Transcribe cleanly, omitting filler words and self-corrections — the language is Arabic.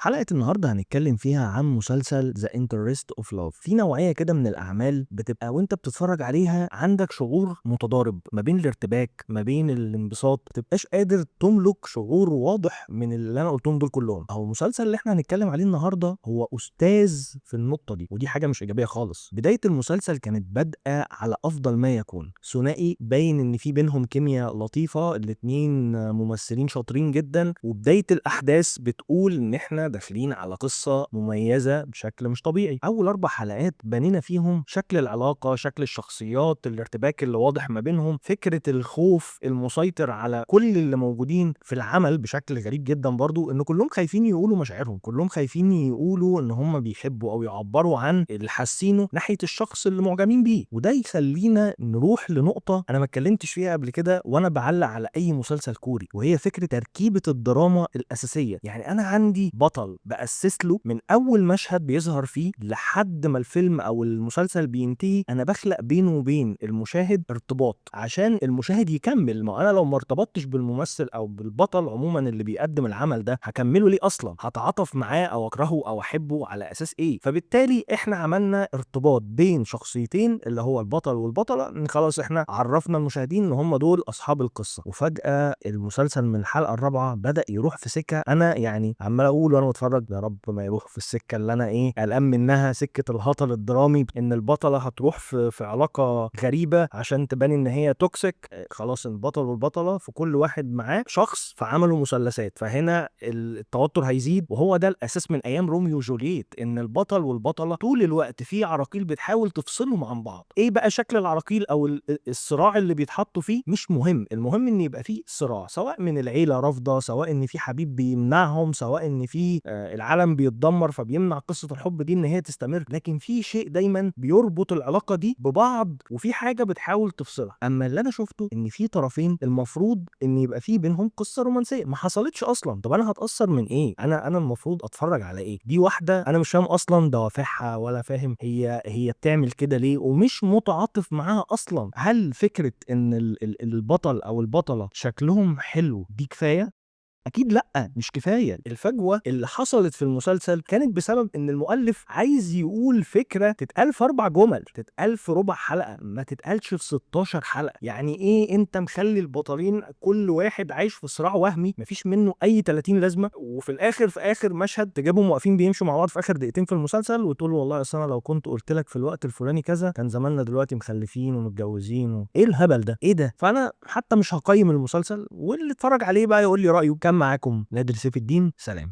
حلقة النهاردة هنتكلم فيها عن مسلسل The Interest of Love. في نوعية كده من الأعمال بتبقى وانت بتتفرج عليها عندك شعور متضارب ما بين الارتباك ما بين الانبساط، متبقاش قادر تملك شعور واضح من اللي أنا قلتهم دول كلهم. أو المسلسل اللي احنا هنتكلم عليه النهاردة هو أستاذ في النقطة دي، ودي حاجة مش إيجابية خالص. بداية المسلسل كانت بادئة على أفضل ما يكون، ثنائي باين إن في بينهم كيمياء لطيفة، الاتنين ممثلين شاطرين جدا، وبداية الأحداث بتقول إن احنا داخلين على قصة مميزة بشكل مش طبيعي. أول 4 حلقات بنينا فيهم شكل العلاقة، شكل الشخصيات، الارتباك اللي واضح ما بينهم، فكرة الخوف المسيطر على كل اللي موجودين في العمل بشكل غريب جدا برضو، إن كلهم خايفين يقولوا مشاعرهم، كلهم خايفين يقولوا إن هم بيحبوا أو يعبروا عن اللي حاسينه ناحية الشخص اللي معجبين بيه. وده يخلينا نروح لنقطة أنا ما اتكلمتش فيها قبل كده وأنا بعلق على أي مسلسل كوري، وهي فكرة تركيبة الدراما الأساسية. يعني أنا عندي بطل بأسس له من أول مشهد بيظهر فيه لحد ما الفيلم أو المسلسل بينتهي، أنا بخلق بينه وبين المشاهد ارتباط عشان المشاهد يكمل. ما أنا لو ما ارتبطتش بالممثل أو بالبطل عموما اللي بيقدم العمل ده هكمله ليه أصلا؟ هتعاطف معاه أو أكرهه أو أحبه على أساس إيه؟ فبالتالي إحنا عملنا ارتباط بين شخصيتين اللي هو البطل والبطلة، إن خلاص إحنا عرفنا المشاهدين إن هم دول أصحاب القصة. وفجأة المسلسل من الحلقة الرابعة بدأ يروح في سكة أنا يعني عمال أقول وأنا بتفرج يا رب ما يروح في السكة اللي أنا قلقان منها، سكة الهطل الدرامي، إن البطلة هتروح في علاقة غريبة عشان تبان إن هي توكسيك. خلاص البطل والبطلة في كل واحد معاه شخص فعملوا مثلثات، فهنا التوتر هيزيد. وهو ده الأساس من أيام روميو وجولييت، إن البطل والبطلة طول الوقت في عراقيل بتحاول تفصلهم عن بعض. إيه بقى شكل العراقيل أو الصراع اللي بيتحطوا فيه مش مهم، المهم إن يبقى فيه صراع، سواء من العيلة رافضة، سواء إن في حبيب بيمنعهم، سواء إن في العالم بيتدمر فبيمنع قصة الحب دي إن هي تستمر، لكن في شيء دايما بيربط العلاقة دي ببعض وفي حاجة بتحاول تفصلها. أما اللي أنا شفته إن في طرفين المفروض إن يبقى في بينهم قصة رومانسية ما حصلتش أصلا. طب أنا هتأثر من إيه؟ أنا المفروض أتفرج على إيه؟ دي واحدة أنا مش فاهم أصلا دوافعها ولا فاهم هي بتعمل كده ليه، ومش متعاطف معاها أصلا. هل فكرة إن البطل أو البطلة شكلهم حلو دي كفاية؟ أكيد لأ، مش كفاية. الفجوة اللي حصلت في المسلسل كانت بسبب إن المؤلف عايز يقول فكرة تتقال في 4 جمل، تتقال في ربع حلقة، ما تتقالش في 16 حلقة. يعني إيه أنت مخلي البطلين كل واحد عايش في صراع وهمي مفيش منه أي 30 لازمة، وفي الآخر في آخر مشهد تجيبهم واقفين بيمشوا مع بعض في آخر دقيقتين في المسلسل وتقول والله أصل أنا لو كنت قلت لك في الوقت الفلاني كذا كان زماننا دلوقتي مخلفين ومتجوزين إيه الهبل ده؟ إيه ده؟ فأنا حتى مش هقيم المسلسل، واللي اتفرج عليه بقى يقول لي رأيه. كان معاكم نادر سيف الدين، سلام.